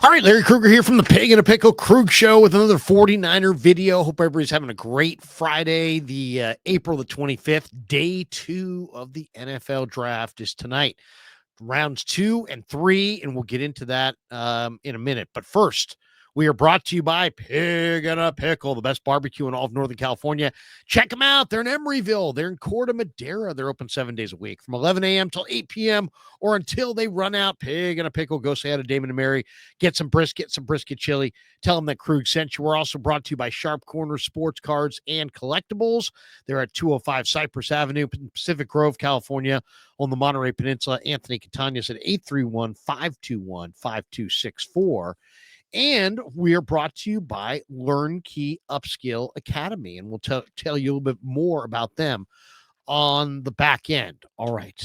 All right, Larry Krueger here from the Pig and a Pickle Krug Show with another 49er video. Hope everybody's having a great Friday. The April the 25th, day 2 of the NFL draft is tonight. Rounds 2 and 3, and we'll get into that in a minute. But first, we are brought to you by Pig and a Pickle, the best barbecue in all of Northern California. Check them out. They're in Emeryville. They're in Corte Madera. They're open 7 days a week from 11 a.m. till 8 p.m. or until they run out. Pig and a Pickle. Go say hi to Damon and Mary. Get some brisket chili. Tell them that Krug sent you. We're also brought to you by Sharp Corner Sports Cards and Collectibles. They're at 205 Cypress Avenue, Pacific Grove, California, on the Monterey Peninsula. Anthony Catanias at 831-521-5264. And we are brought to you by Learn Key Upskill Academy, and we'll tell you a little bit more about them on the back end. All right,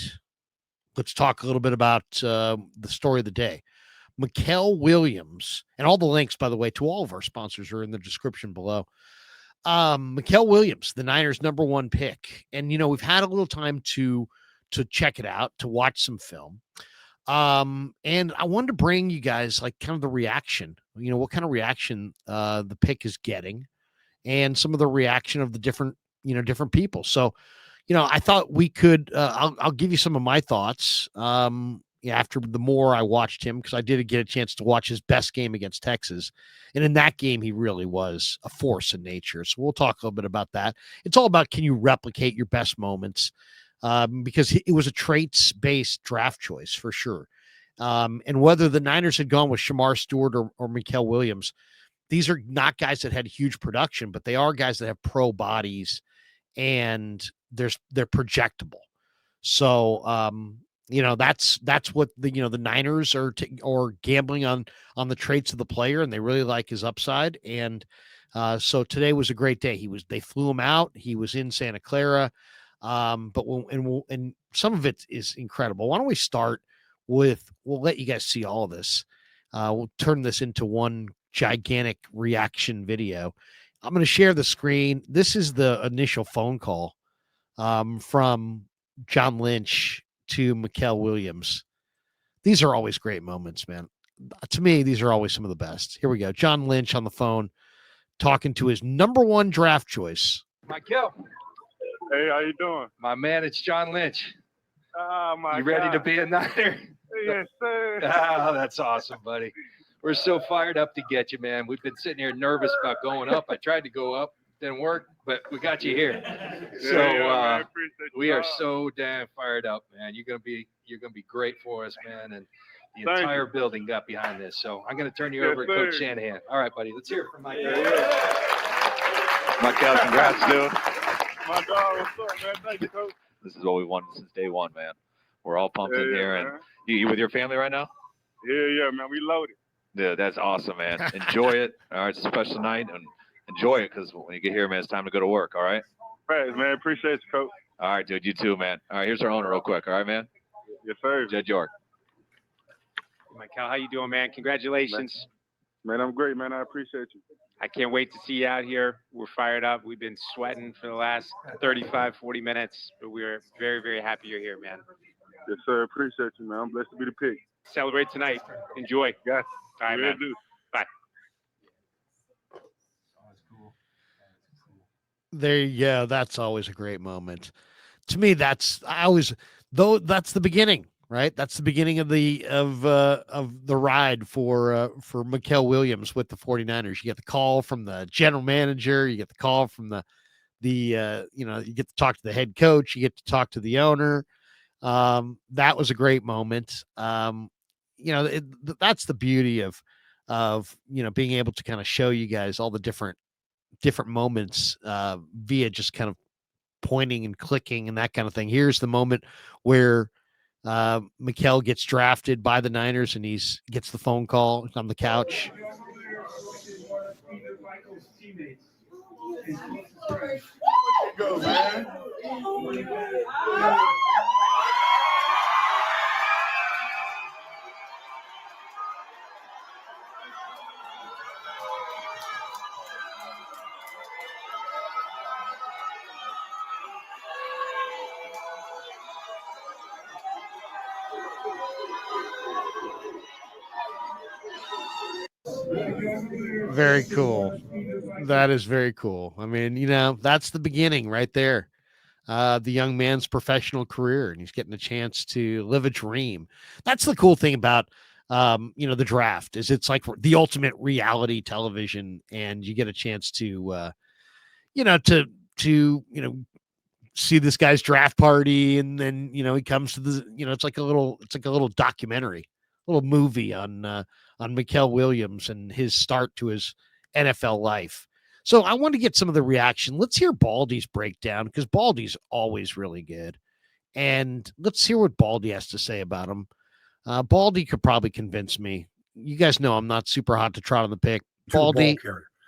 let's talk a little bit about the story of the day. Mykel Williams, and all the links, by the way, to all of our sponsors are in the description below. Mykel Williams, the Niners' #1 pick, and we've had a little time to check it out, to watch some film. And I wanted to bring you guys like kind of the reaction, what kind of reaction the pick is getting, and some of the reaction of the different people. So, I thought we could, I'll give you some of my thoughts. After the more I watched him, because I did get a chance to watch his best game against Texas. And in that game, he really was a force in nature. So we'll talk a little bit about that. It's all about, can you replicate your best moments? Because it was a traits-based draft choice for sure. And whether the Niners had gone with Shamar Stewart or Mykel Williams, these are not guys that had huge production, but they are guys that have pro bodies, and they're projectable. So, that's what the Niners are gambling on the traits of the player, and they really like his upside. And so today was a great day. They flew him out. He was in Santa Clara. But some of it is incredible. Why don't we start with, we'll let you guys see all of this. We'll turn this into one gigantic reaction video. I'm going to share the screen. This is the initial phone call from John Lynch to Mykel Williams. These are always great moments, man. To me, these are always some of the best. Here we go. John Lynch on the phone talking to his #1 draft choice. Mykel. Hey, how you doing? My man, it's John Lynch. Oh, my You ready God. to be a Niner? Yes, sir. Oh, that's awesome, buddy. We're so fired up to get you, man. We've been sitting here nervous about going up. I tried to go up. Didn't work, but we got you here. So man, we are so damn fired up, man. You're gonna be great for us, man. And the entire building got behind this. So I'm gonna turn you over to Coach Shanahan. All right, buddy. Let's hear it from Myke. Mykel, congrats, dude. My dog, what's up, man? Thank you, Coach. This is what we wanted since day one, man. We're all pumped in here. Man. And you with your family right now? Yeah, man. We loaded. Yeah, that's awesome, man. Enjoy it. All right, it's a special night, and enjoy it, because when you get here, man, it's time to go to work, all right? Thanks, man. Appreciate you, Coach. All right, dude. You too, man. All right, here's our owner real quick, all right, man? Yes, sir. Jed York. Mykel, how you doing, man? Congratulations. Man, I'm great, man. I appreciate you. I can't wait to see you out here. We're fired up. We've been sweating for the last 35, 40 minutes, but we're very, very happy you're here, man. Yes, sir. Appreciate you, man. I'm blessed to be the pick. Celebrate tonight. Enjoy. Yes. All right, man. Do. Bye. There you go. That's always a great moment. To me, that's the beginning, right? That's the beginning of the ride for Mykel Williams with the 49ers. You get the call from the general manager, you get the call from you get to talk to the head coach, you get to talk to the owner. That was a great moment. That's the beauty of being able to kind of show you guys all the different moments via just kind of pointing and clicking and that kind of thing. Here's the moment where Mykel gets drafted by the Niners, and gets the phone call on the couch. Go, man. Very cool. That is very cool. I mean, that's the beginning right there. The young man's professional career, and he's getting a chance to live a dream. That's the cool thing about the draft is it's like the ultimate reality television, and you get a chance to see this guy's draft party, and then he comes to the it's like a little documentary, a little movie on Mykel Williams and his start to his NFL life. So I want to get some of the reaction. Let's hear Baldy's breakdown, because Baldy's always really good. And let's hear what Baldy has to say about him. Baldy could probably convince me. You guys know I'm not super hot to trot on the pick. Baldy,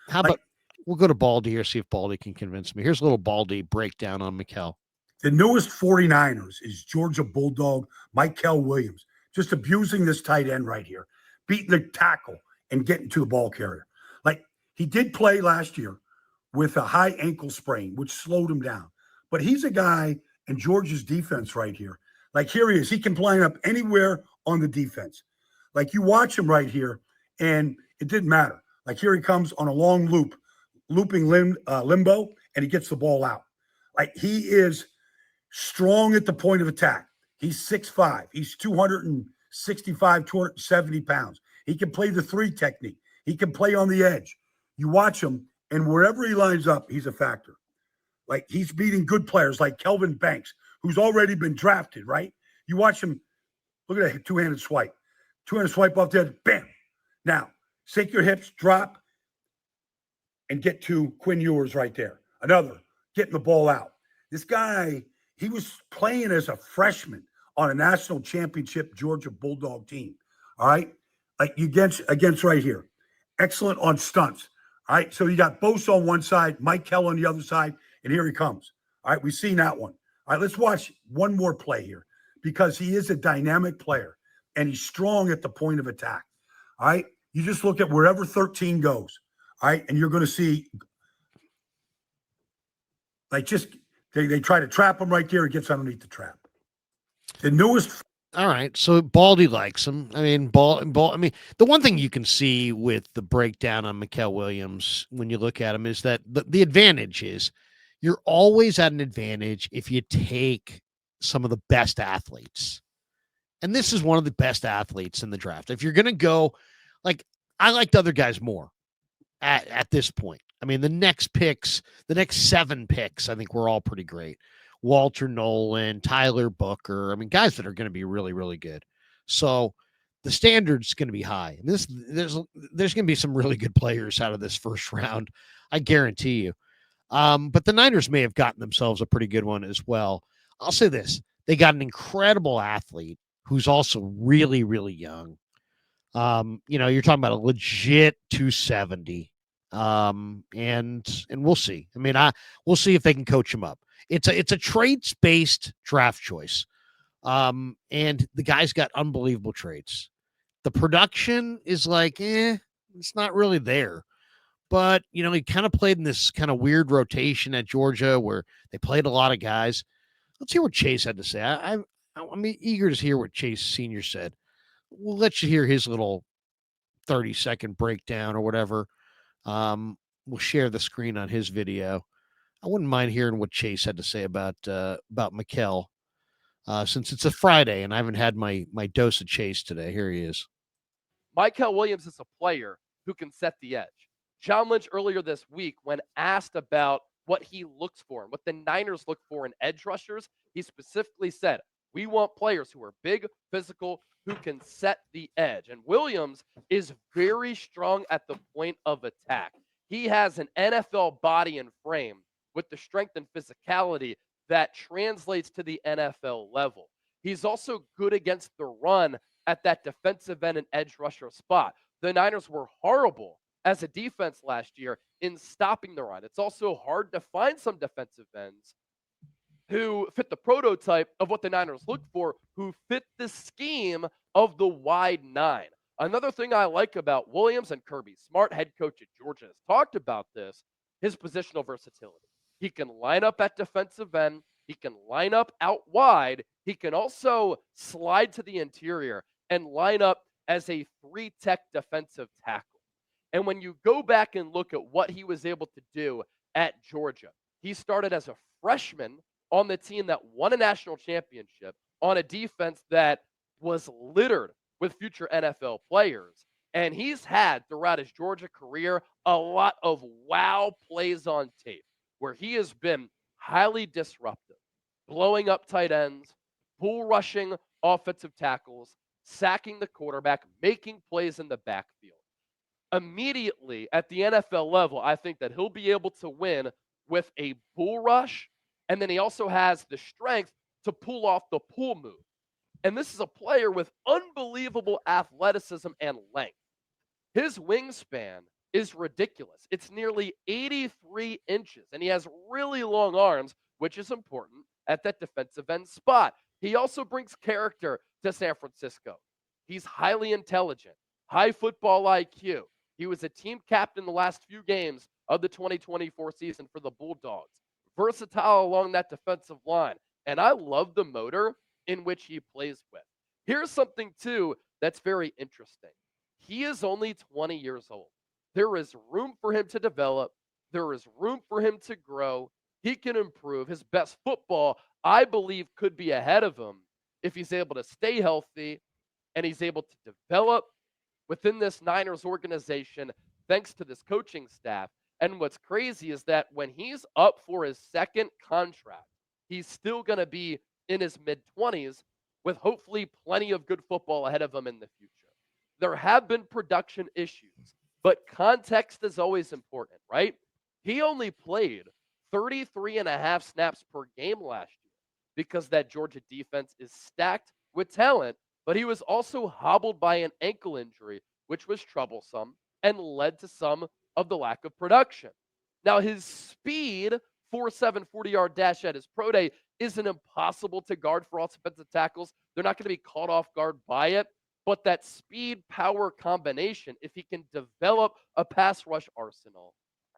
how about we'll go to Baldy here, see if Baldy can convince me. Here's a little Baldy breakdown on Mykel. The newest 49ers is Georgia Bulldog Mykel Williams, just abusing this tight end right here, beating the tackle and getting to the ball carrier. Like, he did play last year with a high ankle sprain, which slowed him down. But he's a guy in Georgia's defense right here. Like, here he is. He can line up anywhere on the defense. Like, you watch him right here, and it didn't matter. Like, here he comes on a long looping limbo, and he gets the ball out. Like, he is strong at the point of attack. He's 6'5". He's 265, 270 pounds. He can play the 3 technique. He can play on the edge. You watch him, and wherever he lines up, he's a factor. Like, he's beating good players like Kelvin Banks, who's already been drafted, right? You watch him. Look at that two-handed swipe. Two-handed swipe off there, bam. Now, shake your hips, drop, and get to Quinn Ewers right there. Another, getting the ball out. This guy, he was playing as a freshman on a national championship Georgia Bulldog team, all right? Like, against right here. Excellent on stunts, all right? So you got Bosa on one side, Mykel on the other side, and here he comes. All right, we've seen that one. All right, let's watch one more play here, because he is a dynamic player, and he's strong at the point of attack, all right? You just look at wherever 13 goes, all right, and you're going to see, like, just they try to trap him right there. He gets underneath the trap. The newest. All right, so Baldy likes him. I mean, I mean, the one thing you can see with the breakdown on Mykel Williams when you look at him is that the advantage is you're always at an advantage if you take some of the best athletes. And this is one of the best athletes in the draft. If you're going to go, like, I liked other guys more at this point. I mean, the next 7 picks, I think we're all pretty great. Walter Nolan, Tyler Booker. I mean, guys that are going to be really, really good. So the standard's going to be high. And there's going to be some really good players out of this first round, I guarantee you. But the Niners may have gotten themselves a pretty good one as well. I'll say this. They got an incredible athlete who's also really, really young. You're talking about a legit 270. And we'll see. I mean, we'll see if they can coach him up. It's a traits-based draft choice. And the guy's got unbelievable traits. The production is like, it's not really there. But, he kind of played in this kind of weird rotation at Georgia where they played a lot of guys. Let's hear what Chase had to say. I'm eager to hear what Chase Sr. said. We'll let you hear his little 30-second breakdown or whatever. We'll share the screen on his video. I wouldn't mind hearing what Chase had to say about Mykel, since it's a Friday and I haven't had my dose of Chase today. Here he is. Mykel Williams is a player who can set the edge. John Lynch earlier this week, when asked about what he looks for and what the Niners look for in edge rushers, he specifically said, we want players who are big, physical, who can set the edge. And Williams is very strong at the point of attack. He has an NFL body and frame with the strength and physicality that translates to the NFL level. He's also good against the run at that defensive end and edge rusher spot. The Niners were horrible as a defense last year in stopping the run. It's also hard to find some defensive ends who fit the prototype of what the Niners look for, who fit the scheme of the wide 9. Another thing I like about Williams, and Kirby Smart, head coach at Georgia, has talked about this, his positional versatility. He can line up at defensive end. He can line up out wide. He can also slide to the interior and line up as a 3-tech defensive tackle. And when you go back and look at what he was able to do at Georgia, he started as a freshman on the team that won a national championship on a defense that was littered with future NFL players. And he's had throughout his Georgia career a lot of wow plays on tape where he has been highly disruptive, blowing up tight ends, bull rushing offensive tackles, sacking the quarterback, making plays in the backfield. Immediately at the NFL level, I think that he'll be able to win with a bull rush, and then he also has the strength to pull off the pull move. And this is a player with unbelievable athleticism and length. His wingspan is ridiculous. It's nearly 83 inches, and he has really long arms, which is important at that defensive end spot. He also brings character to San Francisco. He's highly intelligent, high football IQ. He was a team captain the last few games of the 2024 season for the Bulldogs. Versatile along that defensive line. And I love the motor in which he plays with. Here's something, too, that's very interesting. He is only 20 years old. There is room for him to develop. There is room for him to grow. He can improve. His best football, I believe, could be ahead of him if he's able to stay healthy and he's able to develop within this Niners organization thanks to this coaching staff. And what's crazy is that when he's up for his second contract, he's still going to be in his mid-20s with hopefully plenty of good football ahead of him in the future. There have been production issues, but context is always important, right? He only played 33 and a half snaps per game last year because that Georgia defense is stacked with talent, but he was also hobbled by an ankle injury, which was troublesome and led to some of the lack of production. Now, his speed, 4.7 40-yard dash at his pro day, isn't impossible to guard for offensive tackles. They're not going to be caught off guard by it. But that speed-power combination, if he can develop a pass rush arsenal,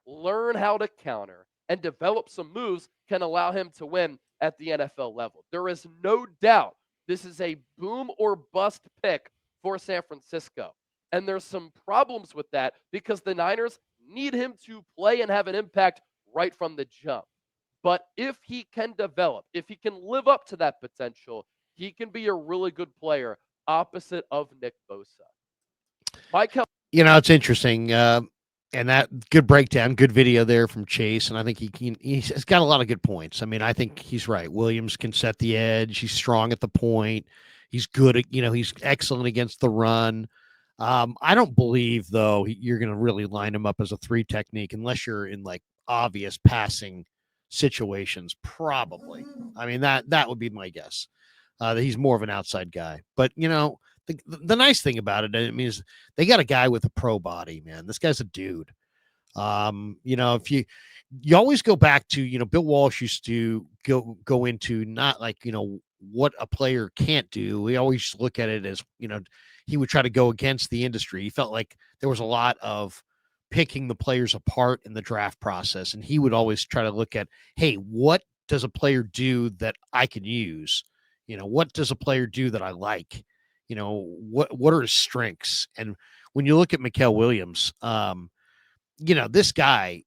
learn how to counter, and develop some moves, can allow him to win at the NFL level. There is no doubt this is a boom or bust pick for San Francisco. And there's some problems with that because the Niners need him to play and have an impact right from the jump. But if he can develop, if he can live up to that potential, he can be a really good player opposite of Nick Bosa. Mykel, It's interesting. And that good breakdown, good video there from Chase. And I think he's got a lot of good points. I mean, I think he's right. Williams can set the edge. He's strong at the point. He's good at, he's excellent against the run. I don't believe, though, you're going to really line him up as a 3 technique unless you're in like obvious passing situations. Probably. I mean, that would be my guess. That he's more of an outside guy. But, the nice thing about it, I mean, is they got a guy with a pro body, man. This guy's a dude. If you always go back to, Bill Walsh used to go into not like, what a player can't do. We always look at it as, he would try to go against the industry. He felt like there was a lot of picking the players apart in the draft process. And he would always try to look at, hey, what does a player do that I can use? What does a player do that I like? What are his strengths? And when you look at Mykel Williams, this guy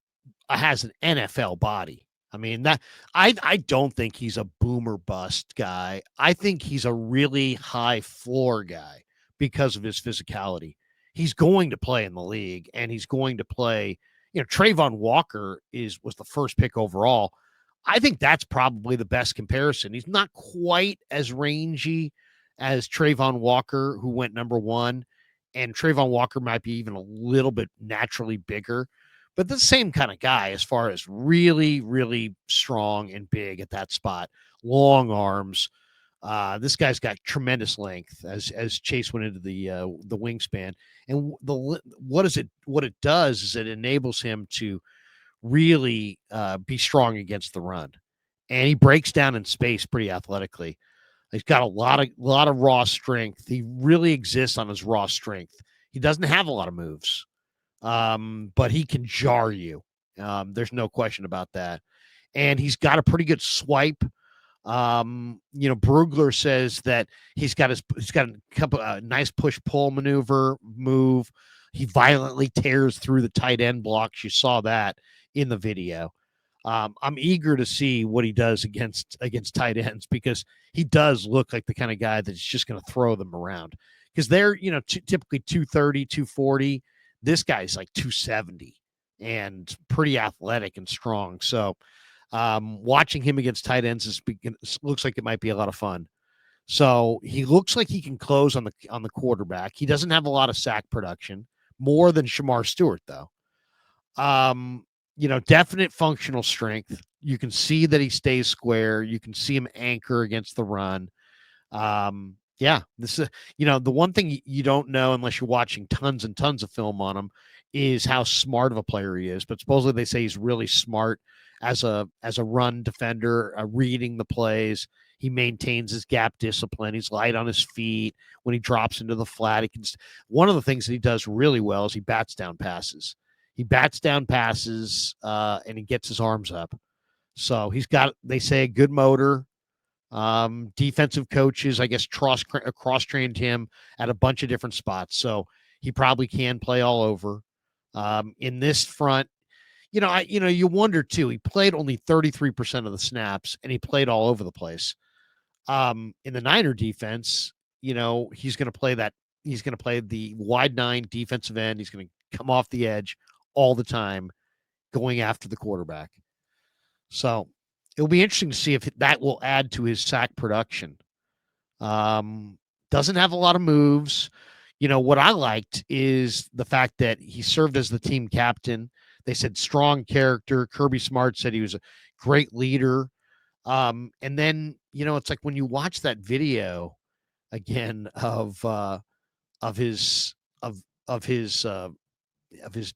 has an NFL body. I mean, that I don't think he's a boomer bust guy. I think he's a really high floor guy because of his physicality. He's going to play in the league, and he's going to play. Trayvon Walker was the first pick overall. I think that's probably the best comparison. He's not quite as rangy as Trayvon Walker, who went number 1, and Trayvon Walker might be even a little bit naturally bigger, but the same kind of guy as far as really, really strong and big at that spot, long arms. This guy's got tremendous length as Chase went into the wingspan, and what it does is it enables him to really be strong against the run, and he breaks down in space pretty athletically. He's got a lot of raw strength. He really exists on his raw strength. He doesn't have a lot of moves, but he can jar you. There's no question about that. And he's got a pretty good swipe. Brugler says that he's got a couple nice push pull move. He violently tears through the tight end blocks. You saw that in the video. I'm eager to see what he does against tight ends, because he does look like the kind of guy that's just going to throw them around, because they're, typically 230, 240. This guy's like 270 and pretty athletic and strong. So watching him against tight ends looks like it might be a lot of fun. So he looks like he can close on the quarterback. He doesn't have a lot of sack production, more than Shamar Stewart, though. Definite functional strength. You can see that he stays square. You can see him anchor against the run. This is, the one thing you don't know unless you're watching tons and tons of film on him is how smart of a player he is. But supposedly they say he's really smart as a run defender, reading the plays. He maintains his gap discipline. He's light on his feet. When he drops into the flat, one of the things that he does really well is he bats down passes. He bats down passes and he gets his arms up. So he's got, they say, a good motor. Defensive coaches, I guess, cross-trained him at a bunch of different spots. So he probably can play all over. In this front, you wonder too, he played only 33% of the snaps and he played all over the place. In the Niner defense, he's going to play he's going to play the wide 9 defensive end. He's going to come off the edge all the time, going after the quarterback. So it'll be interesting to see if that will add to his sack production. Doesn't have a lot of moves. What I liked is the fact that he served as the team captain. They said strong character. Kirby Smart said he was a great leader. And then, it's like when you watch that video again of his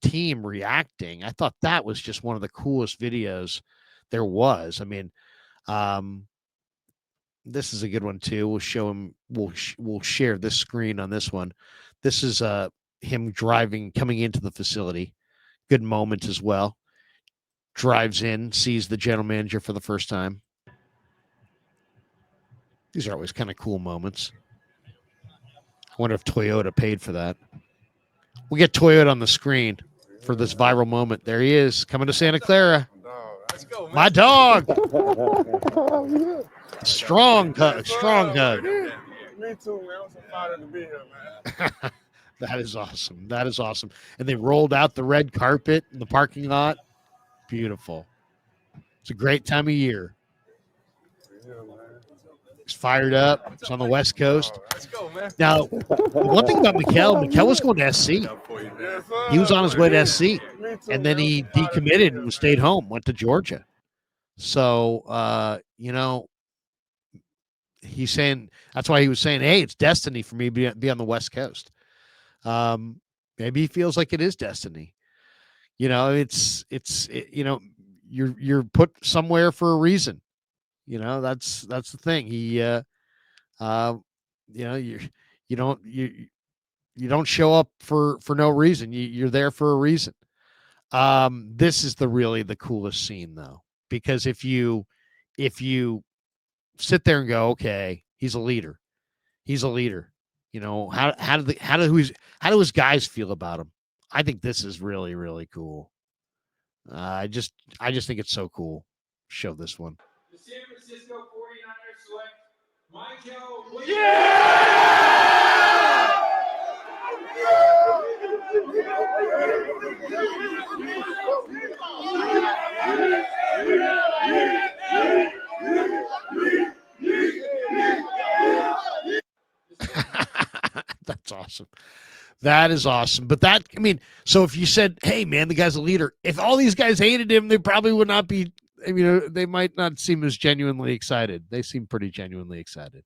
team reacting, I thought that was just one of the coolest videos there was. I mean, this is a good one too. We'll show him. We'll share this screen on this one. This is him coming into the facility. Good moment as well. Drives in, sees the general manager for the first time. These are always kind of cool moments. I wonder if Toyota paid for that. We'll get Toyota on the screen for this viral moment. There he is, coming to Santa Clara. Let's go, man. My dog. Strong hug. Strong hug. Me too, man. I'm so proud to be here, man. That is awesome. That is awesome. And they rolled out the red carpet in the parking lot. Beautiful. It's a great time of year. He's fired up. It's on the West Coast. Let's go, man. Now, one thing about Mykel was going to SC. He was on his way to SC, and then he decommitted and stayed home, went to Georgia. So, he's saying, that's why he was saying, hey, it's destiny for me to be on the West Coast. Maybe he feels like it is destiny. You're put somewhere for a reason. That's the thing. He, you don't show up for no reason. You're there for a reason. This is really the coolest scene though, because if you sit there and go, okay, he's a leader. How do his guys feel about him? I think this is really, really cool. I just think it's so cool. Show this one. The San Francisco 49ers select Mykel Williams. That's awesome. That is awesome. But so if you said, hey, man, the guy's a leader, if all these guys hated him, they probably would not be, they might not seem as genuinely excited. They seem pretty genuinely excited.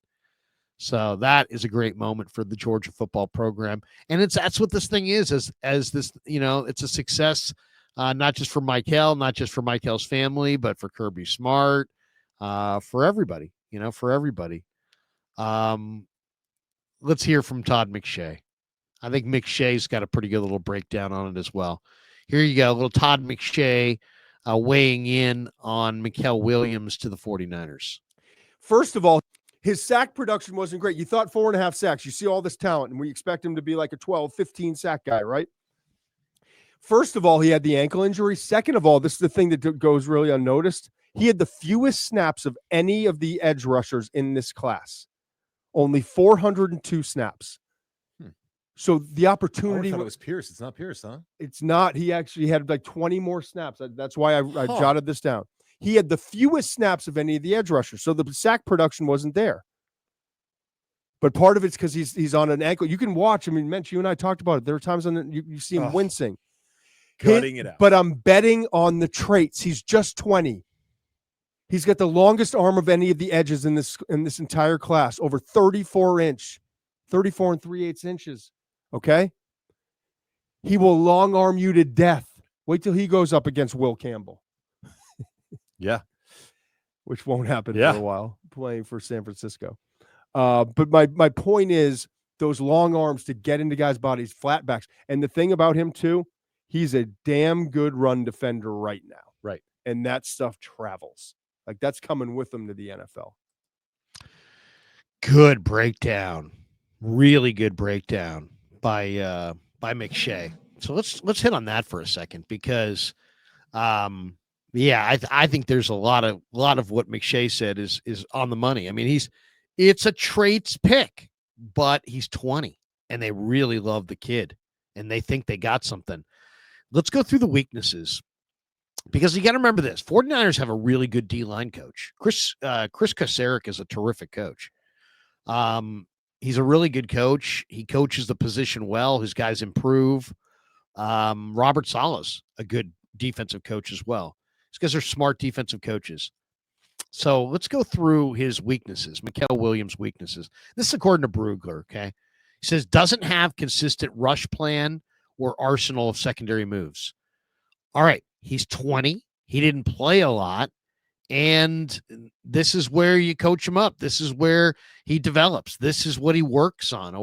So that is a great moment for the Georgia football program. And that's what this thing is, as this, it's a success, not just for Mykel, not just for Mykel's family, but for Kirby Smart, for everybody, for everybody. Let's hear from Todd McShay. I think McShay's got a pretty good little breakdown on it as well. Here you go, little Todd McShay weighing in on Mykel Williams to the 49ers. First of all, his sack production wasn't great. You thought 4.5 sacks. You see all this talent, and we expect him to be like a 12, 15 sack guy, right? First of all, he had the ankle injury. Second of all, this is the thing that goes really unnoticed. He had the fewest snaps of any of the edge rushers in this class. Only 402 snaps. So the opportunity. I thought it was Pierce. It's not Pierce, huh? It's not. He actually had like 20 more snaps. That's why I jotted this down. He had the fewest snaps of any of the edge rushers. So the sack production wasn't there. But part of it's because he's on an ankle. You can watch. I mean, Mensch, you and I talked about it. There are times when you see him wincing. Cutting it out. But I'm betting on the traits. He's just 20. He's got the longest arm of any of the edges in this entire class, over 34 and 3/8 inches. Okay? He will long arm you to death. Wait till he goes up against Will Campbell. Yeah. Which won't happen for a while, playing for San Francisco. But my point is those long arms to get into guys' bodies, flatbacks. And the thing about him, too, he's a damn good run defender right now. Right. And that stuff travels. Like, that's coming with him to the NFL. Good breakdown. Really good breakdown by McShay. So let's hit on that for a second because I think there's a lot of what McShay said is on the money. I mean, it's a traits pick, but he's 20 and they really love the kid and they think they got something. Let's go through the weaknesses because you got to remember this. 49ers have a really good D-line coach. Chris Krueger is a terrific coach. He's a really good coach. He coaches the position well. His guys improve. Robert Saleh's a good defensive coach as well. These guys are smart defensive coaches. So let's go through his weaknesses, Mykel Williams' weaknesses. This is according to Krueger, okay? He says, doesn't have consistent rush plan or arsenal of secondary moves. All right, he's 20. He didn't play a lot. And this is where you coach him up. This is where he develops. This is what he works on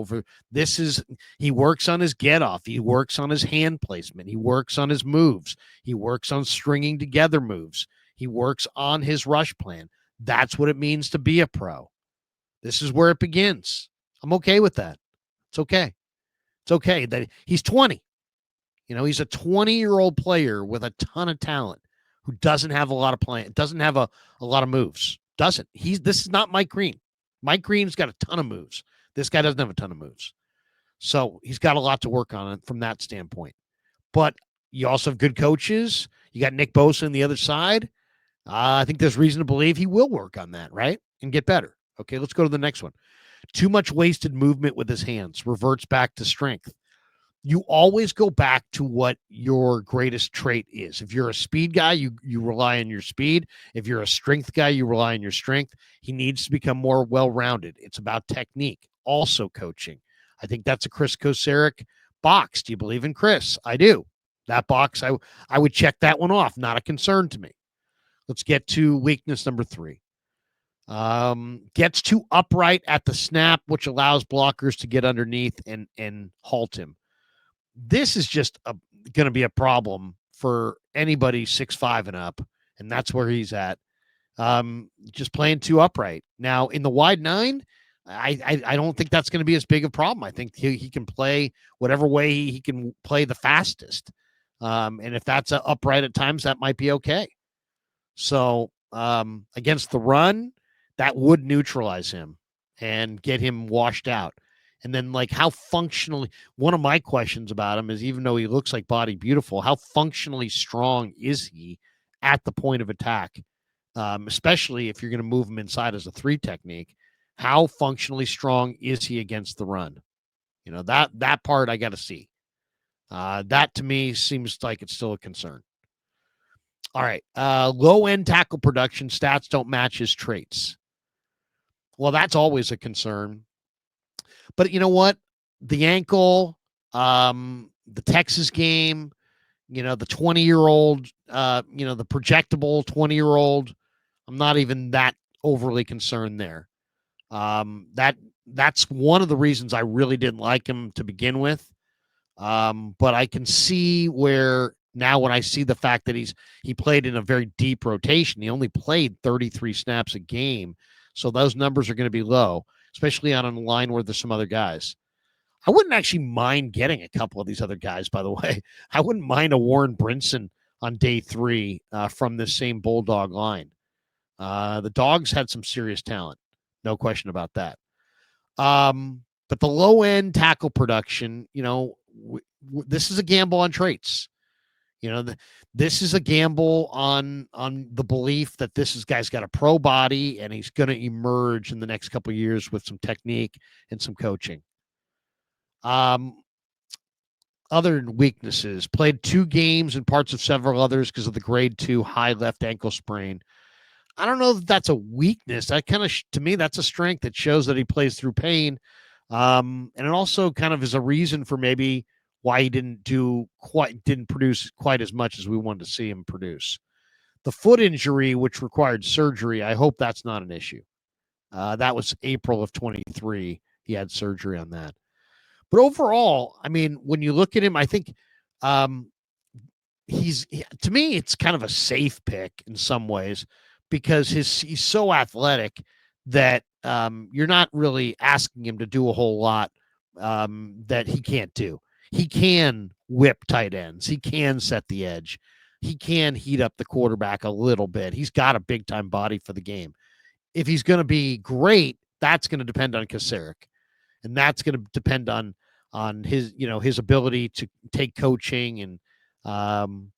he works on his get off. He works on his hand placement. He works on his moves. He works on stringing together moves. He works on his rush plan. That's what it means to be a pro. This is where it begins. I'm okay with that. It's okay. It's okay that he's 20. He's a 20-year-old player with a ton of talent who doesn't have a lot of plan, doesn't have a lot of moves. This is not Mike Green. Mike Green's got a ton of moves. This guy doesn't have a ton of moves. So he's got a lot to work on from that standpoint. But you also have good coaches. You got Nick Bosa on the other side. I think there's reason to believe he will work on that, right? And get better. Okay, let's go to the next one. Too much wasted movement with his hands. Reverts back to strength. You always go back to what your greatest trait is. If you're a speed guy, you rely on your speed. If you're a strength guy, you rely on your strength. He needs to become more well-rounded. It's about technique, also coaching. I think that's a Chris Kosaric box. Do you believe in Chris? I do. That box, I would check that one off. Not a concern to me. Let's get to weakness number 3. Gets too upright at the snap, which allows blockers to get underneath and halt him. This is just going to be a problem for anybody 6'5" and up, and that's where he's at. Just playing too upright. Now, in the wide 9, I don't think that's going to be as big a problem. I think he can play whatever way he can play the fastest. And if that's upright at times, that might be okay. So against the run, that would neutralize him and get him washed out. And then, how functionally, one of my questions about him is, even though he looks like Body Beautiful, how functionally strong is he at the point of attack? Especially if you're going to move him inside as a 3 technique, how functionally strong is he against the run? That part I got to see. That to me seems like it's still a concern. All right. Low-end tackle production stats don't match his traits. Well, that's always a concern. But you know what? The ankle, the Texas game, the 20-year-old, the projectable 20-year-old, I'm not even that overly concerned there. That's one of the reasons I really didn't like him to begin with. But I can see where now when I see the fact that he played in a very deep rotation, he only played 33 snaps a game. So those numbers are going to be low, especially on a line where there's some other guys. I wouldn't actually mind getting a couple of these other guys, by the way. I wouldn't mind a Warren Brinson on day 3 from this same Bulldog line. The Dogs had some serious talent. No question about that. But the low-end tackle production, this is a gamble on traits. This is a gamble on the belief that this guy's got a pro body and he's going to emerge in the next couple of years with some technique and some coaching. Other weaknesses, played 2 games and parts of several others because of the grade 2 high left ankle sprain. I don't know that that's a weakness. That kind of, to me, that's a strength that shows that he plays through pain. And it also kind of is a reason for maybe why he didn't produce quite as much as we wanted to see him produce. The foot injury, which required surgery, I hope that's not an issue. That was April of 23. He had surgery on that. But overall, I mean, when you look at him, I think to me, it's kind of a safe pick in some ways because he's so athletic that you're not really asking him to do a whole lot that he can't do. He can whip tight ends. He can set the edge. He can heat up the quarterback a little bit. He's got a big-time body for the game. If he's going to be great, that's going to depend on Kasarik. And that's going to depend on his, his ability to take coaching. And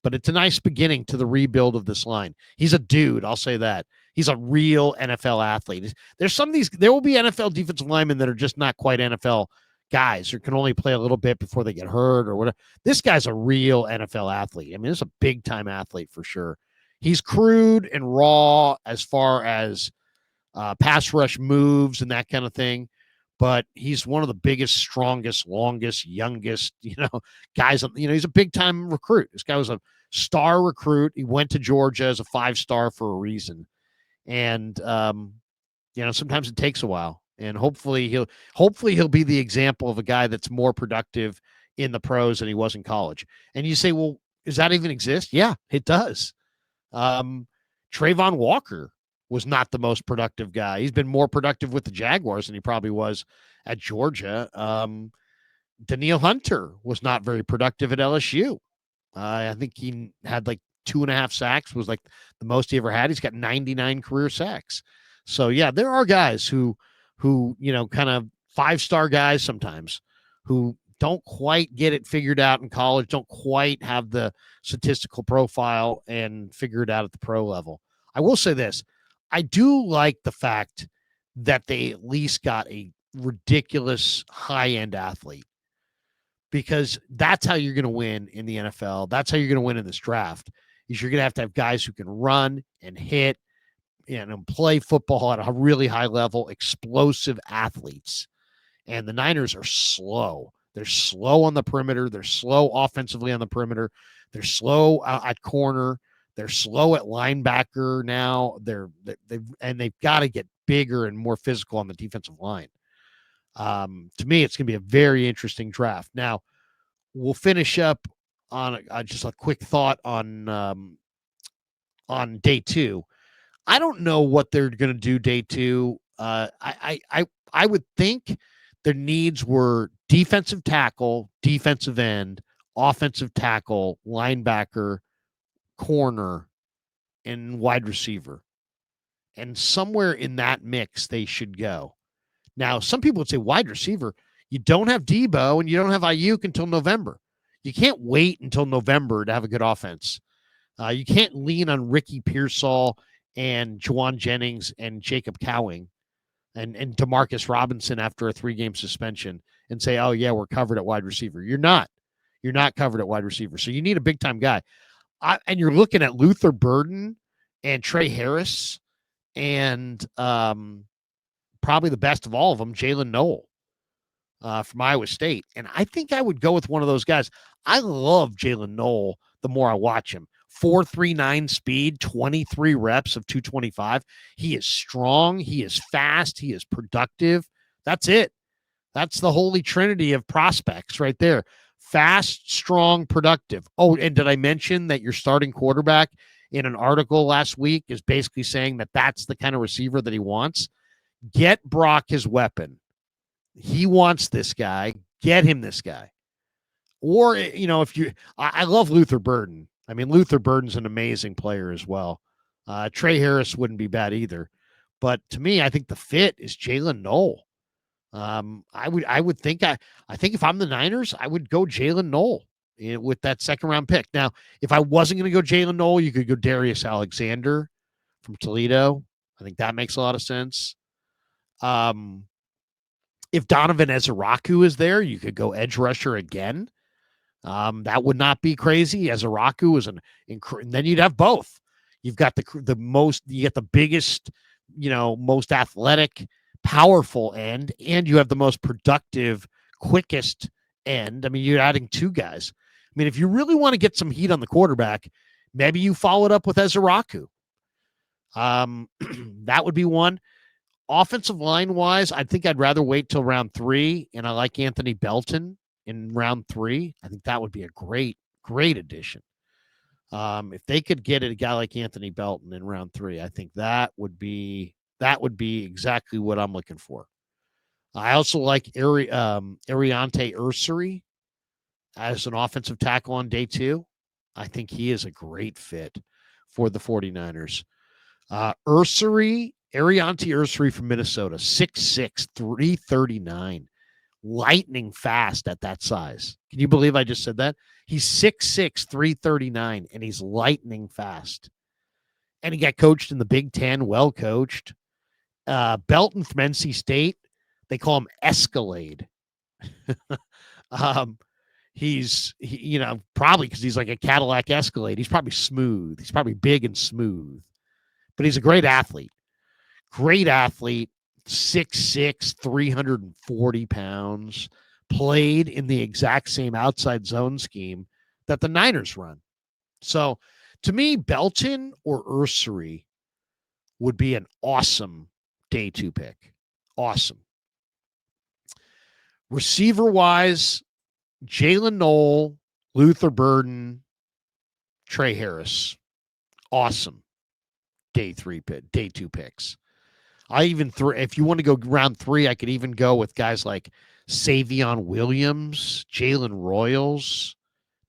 but it's a nice beginning to the rebuild of this line. He's a dude, I'll say that. He's a real NFL athlete. There's some of these, there will be NFL defensive linemen that are just not quite NFL guys or can only play a little bit before they get hurt or whatever. This guy's a real NFL athlete. I mean, this is a big time athlete for sure. He's crude and raw as far as pass rush moves and that kind of thing. But he's one of the biggest, strongest, longest, youngest, guys. He's a big time recruit. This guy was a star recruit. He went to Georgia as a 5-star for a reason. And, sometimes it takes a while. And hopefully he'll be the example of a guy that's more productive in the pros than he was in college. And you say, well, does that even exist? Yeah, it does. Trayvon Walker was not the most productive guy. He's been more productive with the Jaguars than he probably was at Georgia. Daniil Hunter was not very productive at LSU. I think he had like 2.5 sacks, was like the most he ever had. He's got 99 career sacks. So yeah, there are guys who kind of 5-star guys sometimes who don't quite get it figured out in college, don't quite have the statistical profile and figure it out at the pro level. I will say this. I do like the fact that they at least got a ridiculous high-end athlete because that's how you're going to win in the NFL. That's how you're going to win in this draft is you're going to have guys who can run and hit and play football at a really high level, explosive athletes. And the Niners are slow. They're slow on the perimeter. They're slow offensively on the perimeter. They're slow at corner. They're slow at linebacker now. They've got to get bigger and more physical on the defensive line. To me, it's going to be a very interesting draft. Now, we'll finish up on just a quick thought on day 2. I don't know what they're going to do day 2. I would think their needs were defensive tackle, defensive end, offensive tackle, linebacker, corner, and wide receiver. And somewhere in that mix, they should go. Now, some people would say wide receiver. You don't have Debo and you don't have Ayuk until November. You can't wait until November to have a good offense. You can't lean on Ricky Pearsall and Juwan Jennings and Jacob Cowing and Demarcus Robinson after a 3-game suspension and say, oh, yeah, we're covered at wide receiver. You're not. You're not covered at wide receiver. So you need a big-time guy. And you're looking at Luther Burden and Trey Harris and probably the best of all of them, Jalen Noel from Iowa State. And I think I would go with one of those guys. I love Jalen Noel the more I watch him. 4.39 speed, 23 reps of 225. He is strong. He is fast. He is productive. That's it. That's the holy trinity of prospects right there. Fast, strong, productive. Oh, and did I mention that your starting quarterback in an article last week is basically saying that that's the kind of receiver that he wants? Get Brock his weapon. He wants this guy. Get him this guy. Or, if you, I love Luther Burden. I mean, Luther Burden's an amazing player as well. Trey Harris wouldn't be bad either. But to me, I think the fit is Jalen Noel. I think if I'm the Niners, I would go Jalen Noel with that second round pick. Now, if I wasn't going to go Jalen Noel, you could go Darius Alexander from Toledo. I think that makes a lot of sense. If Donovan Ezeraku is there, you could go edge rusher again. That would not be crazy. Ezeraku is and then you'd have both. You've got you get the biggest, most athletic, powerful end, and you have the most productive, quickest end. I mean, you're adding two guys. I mean, if you really want to get some heat on the quarterback, maybe you follow it up with Ezeraku. That would be one. Offensive line wise, I think I'd rather wait till round 3, and I like Anthony Belton in round 3. I think that would be a great addition. If they could get a guy like Anthony Belton in round 3, I think that would be exactly what I'm looking for. I also like Ariante Ursary as an offensive tackle on day 2. I think he is a great fit for the 49ers. Ariante Ursary from Minnesota, 6'6", 339. Lightning fast at that size. Can you believe I just said that? He's 6'6", 339, and he's lightning fast. And he got coached in the Big Ten, well coached. Belton from NC State, they call him Escalade. He's probably because he's like a Cadillac Escalade. He's probably smooth. He's probably big and smooth. But he's a great athlete. 6'6", 340 pounds, played in the exact same outside zone scheme that the Niners run. So, to me, Belton or Ursary would be an awesome day 2 pick. Awesome. Receiver-wise, Jalen Noel, Luther Burden, Trey Harris. Awesome day 2 picks. I even if you want to go round 3, I could even go with guys like Savion Williams, Jalen Royals,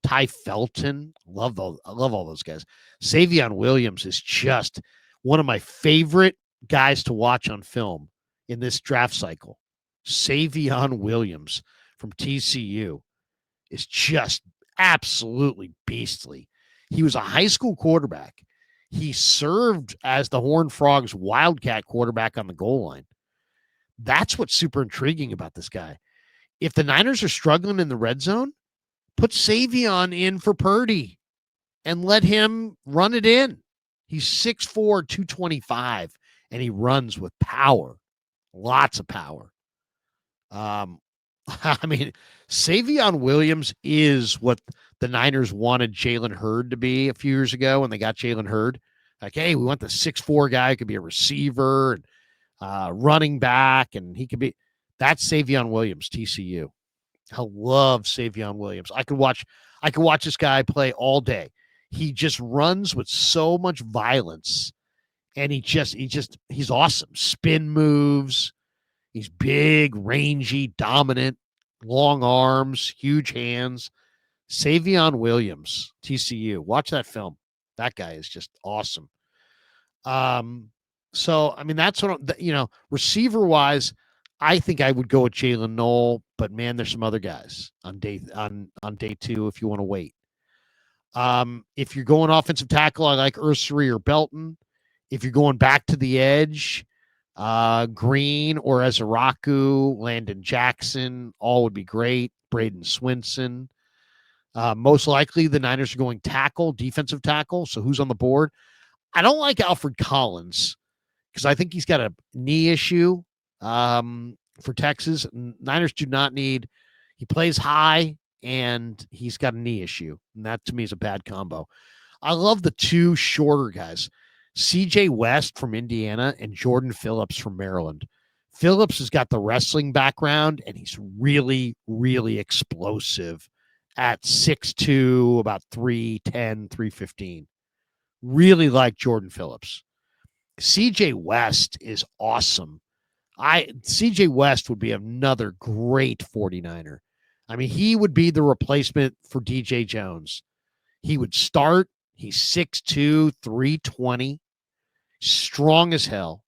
Ty Felton. I love all those guys. Savion Williams is just one of my favorite guys to watch on film in this draft cycle. Savion Williams from TCU is just absolutely beastly. He was a high school quarterback. He served as the Horned Frogs Wildcat quarterback on the goal line. That's what's super intriguing about this guy. If the Niners are struggling in the red zone, put Savion in for Purdy and let him run it in. He's 6'4", 225, and he runs with power. Lots of power. I mean, Savion Williams is what the Niners wanted Jalen Hurd to be a few years ago when they got Jalen Hurd. Like, hey, we want the 6'4" guy who could be a receiver and running back, and he could be. That's Savion Williams, TCU. I love Savion Williams. I could watch this guy play all day. He just runs with so much violence, and he's awesome. Spin moves. He's big, rangy, dominant, long arms, huge hands. Savion Williams, TCU. Watch that film. That guy is just awesome. So, I mean, that's what, receiver-wise, I think I would go with Jalen Noel, but, man, there's some other guys on day 2 if you want to wait. If you're going offensive tackle, I like Ursary or Belton. If you're going back to the edge, Green or Ezeraku, Landon Jackson, all would be great. Braden Swinson. Most likely the Niners are going defensive tackle. So who's on the board? I don't like Alfred Collins because I think he's got a knee issue for Texas. Niners do not need. He plays high and he's got a knee issue. And that to me is a bad combo. I love the 2 shorter guys, CJ West from Indiana and Jordan Phillips from Maryland. Phillips has got the wrestling background and he's really, really explosive at 6'2", about 310, 315. Really like Jordan Phillips. CJ West is awesome. CJ West would be another great 49er. I mean, he would be the replacement for DJ Jones. He would start. He's 6'2", 320, strong as hell,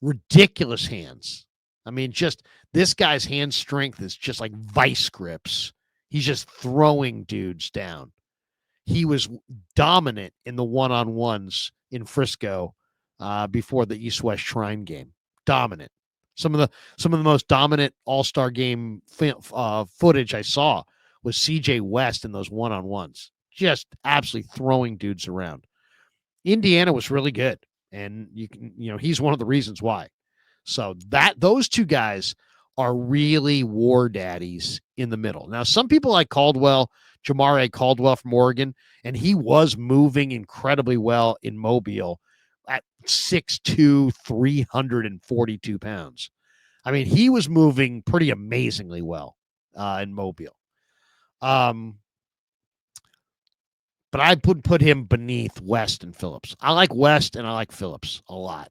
ridiculous hands. I mean, just this guy's hand strength is just like vice grips. He's just throwing dudes down. He was dominant in the one-on-ones in Frisco before the East-West Shrine game. Dominant. Some of the most dominant All-Star game footage I saw was CJ West in those one-on-ones. Just absolutely throwing dudes around. Indiana was really good, and he's one of the reasons why. So those two guys are really war daddies in the middle. Now, some people like Caldwell, Jamare Caldwell from Oregon, and he was moving incredibly well in Mobile at 6'2", 342 pounds. I mean, he was moving pretty amazingly well in Mobile. But I would put him beneath West and Phillips. I like West and I like Phillips a lot.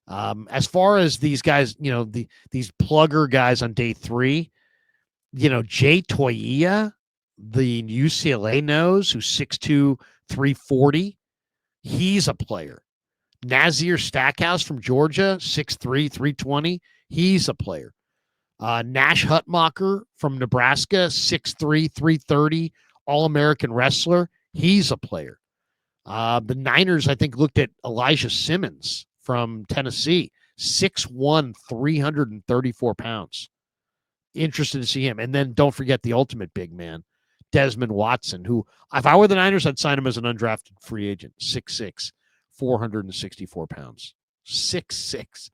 As far as these guys, these plugger guys on day 3, Jay Toia, the UCLA nose, who's 6'2", 340, he's a player. Nazir Stackhouse from Georgia, 6'3", 320, he's a player. Nash Hutmacher from Nebraska, 6'3", 330, All-American wrestler, he's a player. The Niners, I think, looked at Elijah Simmons from Tennessee, 6'1", 334 pounds. Interested to see him. And then don't forget the ultimate big man, Desmond Watson, who, if I were the Niners, I'd sign him as an undrafted free agent, 6'6", 464 pounds. 6'6".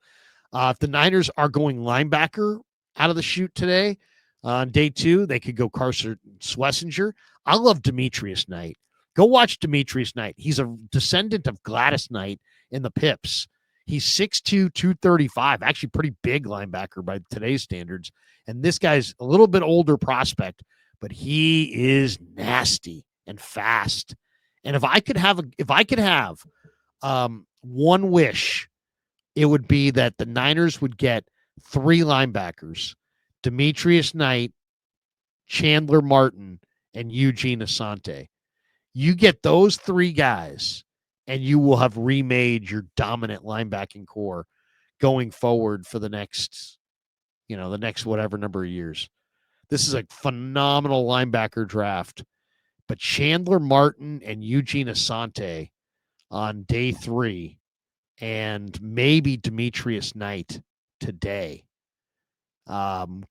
If the Niners are going linebacker out of the chute today, on day 2, they could go Carson Schlesinger. I love Demetrius Knight. Go watch Demetrius Knight. He's a descendant of Gladys Knight in the Pips. He's 6'2", 235, actually pretty big linebacker by today's standards. And this guy's a little bit older prospect, but he is nasty and fast. And if I could have one wish, it would be that the Niners would get 3 linebackers: Demetrius Knight, Chandler Martin, and Eugene Asante. You get those 3 guys, and you will have remade your dominant linebacking core going forward for the next whatever number of years. This is a phenomenal linebacker draft. But Chandler Martin and Eugene Asante on day 3, and maybe Demetrius Knight today,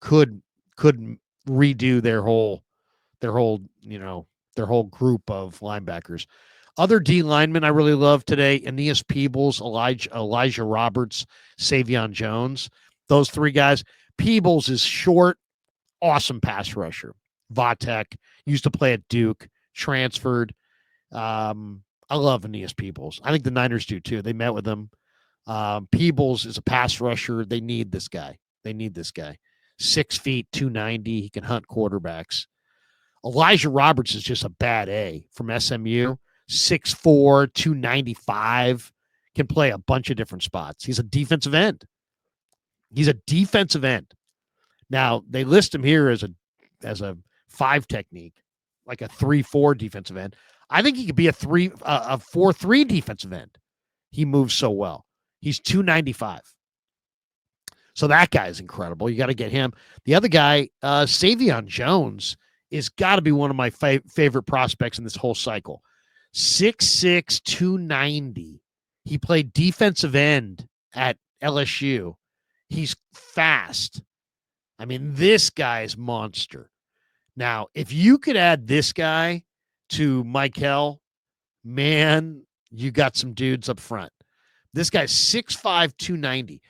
could redo their whole group of linebackers. Other D linemen I really love today: Aeneas Peebles, Elijah Roberts, Savion Jones. Those 3 guys. Peebles is short, awesome pass rusher. Vatek, used to play at Duke, transferred. I love Aeneas Peebles. I think the Niners do too. They met with him. Peebles is a pass rusher. They need this guy. 6 feet, 290. He can hunt quarterbacks. Elijah Roberts is just a bad A from SMU. 6'4", 295. Can play a bunch of different spots. He's a defensive end. Now, they list him here as a 5 technique, like a 3-4 defensive end. I think he could be a 4-3 defensive end. He moves so well. He's 295. So that guy is incredible. You got to get him. The other guy, Savion Jones, is got to be one of my favorite prospects in this whole cycle. 6'6", 290. He played defensive end at LSU. He's fast. I mean, this guy's monster. Now, if you could add this guy to Mykel, man, you got some dudes up front. This guy's 6'5", 290.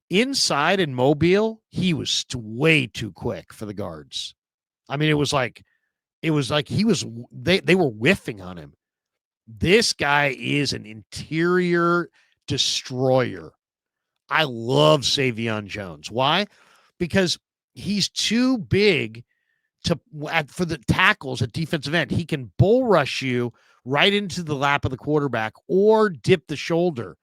Inside in Mobile, he was way too quick for the guards. I mean, it was like they were whiffing on him. This guy is an interior destroyer. I love Savion Jones. Why? Because he's too big for the tackles at defensive end. He can bull rush you right into the lap of the quarterback or dip the shoulder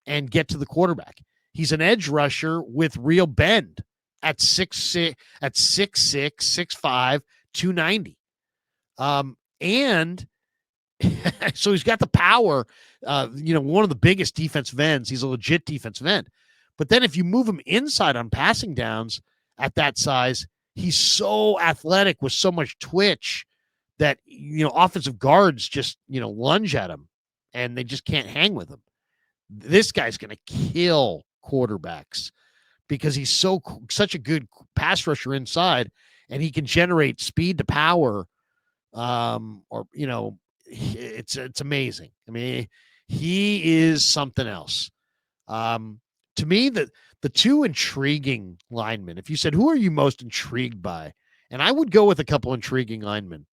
and get to the quarterback. He's an edge rusher with real bend. at 6'6", 6'5", 290. And so he's got the power, one of the biggest defensive ends. He's a legit defensive end. But then if you move him inside on passing downs at that size, he's so athletic with so much twitch that, offensive guards just, lunge at him and they just can't hang with him. This guy's going to kill quarterbacks because he's such a good pass rusher inside, and he can generate speed to power. It's amazing. I mean, he is something else. To me, the two intriguing linemen, if you said, who are you most intrigued by? And I would go with a couple intriguing linemen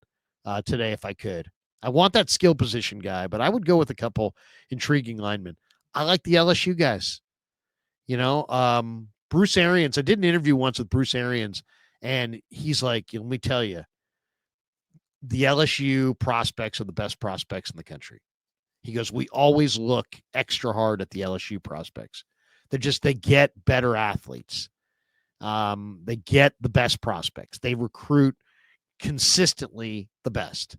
today if I could. I want that skill position guy, but I would go with a couple intriguing linemen. I like the LSU guys. Bruce Arians. I did an interview once with Bruce Arians, and he's like, let me tell you, the LSU prospects are the best prospects in the country. He goes, we always look extra hard at the LSU prospects. They get better athletes. They get the best prospects. They recruit consistently the best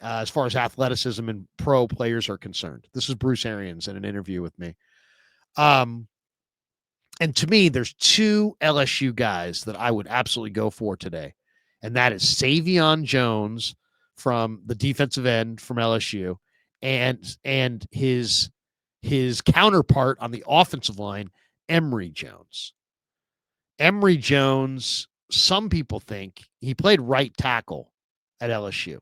as far as athleticism and pro players are concerned. This is Bruce Arians in an interview with me. And to me, there's two LSU guys that I would absolutely go for today. And that is Savion Jones from the defensive end from LSU and his counterpart on the offensive line, Emory Jones. Emory Jones, some people think he played right tackle at LSU.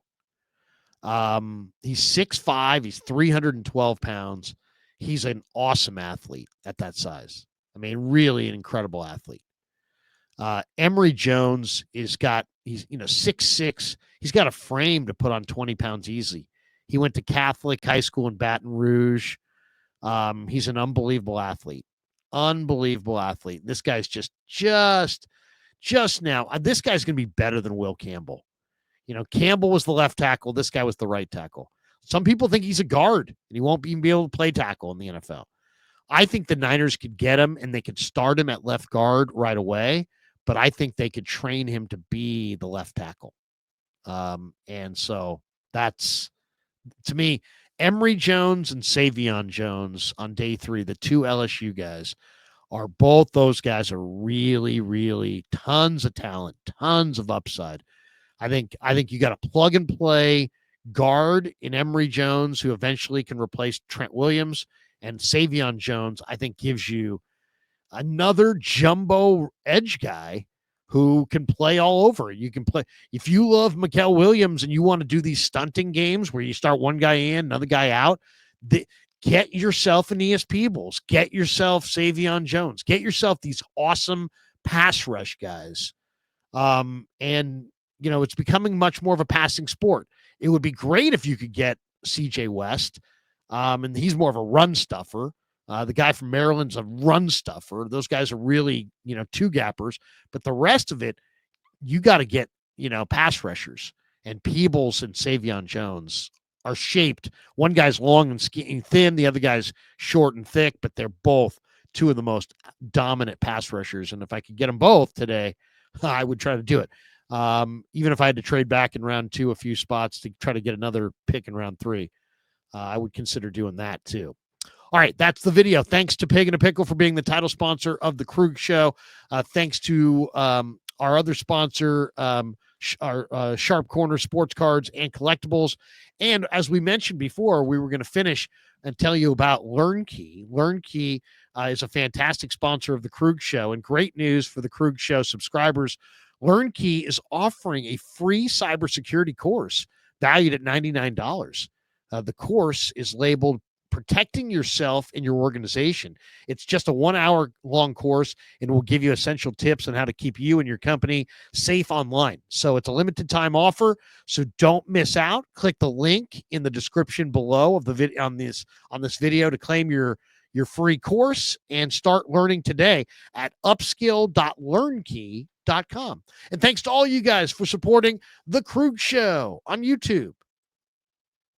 He's 6'5", he's 312 pounds. He's an awesome athlete at that size. I mean, really an incredible athlete. Emory Jones he's 6'6". He's got a frame to put on 20 pounds easy. He went to Catholic high school in Baton Rouge. He's an unbelievable athlete. Unbelievable athlete. This guy's just now. This guy's going to be better than Will Campbell. Campbell was the left tackle. This guy was the right tackle. Some people think he's a guard and he won't even be able to play tackle in the NFL. I think the Niners could get him and they could start him at left guard right away, but I think they could train him to be the left tackle. And so that's, to me, Emory Jones and Savion Jones on day 3, the two LSU guys, those guys are really, really tons of talent, tons of upside. I think you got a plug and play guard in Emory Jones who eventually can replace Trent Williams, and Savion Jones, I think, gives you another jumbo edge guy who can play all over. You can play. If you love Mykel Williams and you want to do these stunting games where you start one guy in, another guy out, get yourself an Peebles. Get yourself Savion Jones. Get yourself these awesome pass rush guys. It's becoming much more of a passing sport. It would be great if you could get CJ West. And he's more of a run stuffer. The guy from Maryland's a run stuffer. Those guys are really, two gappers. But the rest of it, you got to get, pass rushers. And Peebles and Savion Jones are shaped. One guy's long and skinny and thin. The other guy's short and thick. But they're both two of the most dominant pass rushers. And if I could get them both today, I would try to do it. Even if I had to trade back in round 2 a few spots to try to get another pick in round 3. I would consider doing that too. All right, that's the video. Thanks to Pig and a Pickle for being the title sponsor of the Krueger Show. Thanks to our other sponsor, our Sharp Corner Sports Cards and Collectibles. And as we mentioned before, we were going to finish and tell you about LearnKey. LearnKey is a fantastic sponsor of the Krueger Show, and great news for the Krueger Show subscribers. LearnKey is offering a free cybersecurity course valued at $99. The course is labeled Protecting Yourself and Your Organization. It's just a 1-hour long course and will give you essential tips on how to keep you and your company safe online. So it's a limited time offer, so don't miss out. Click the link in the description below of the video on this video to claim your free course and start learning today at upskill.learnkey.com. And thanks to all you guys for supporting the Krueger Show on YouTube,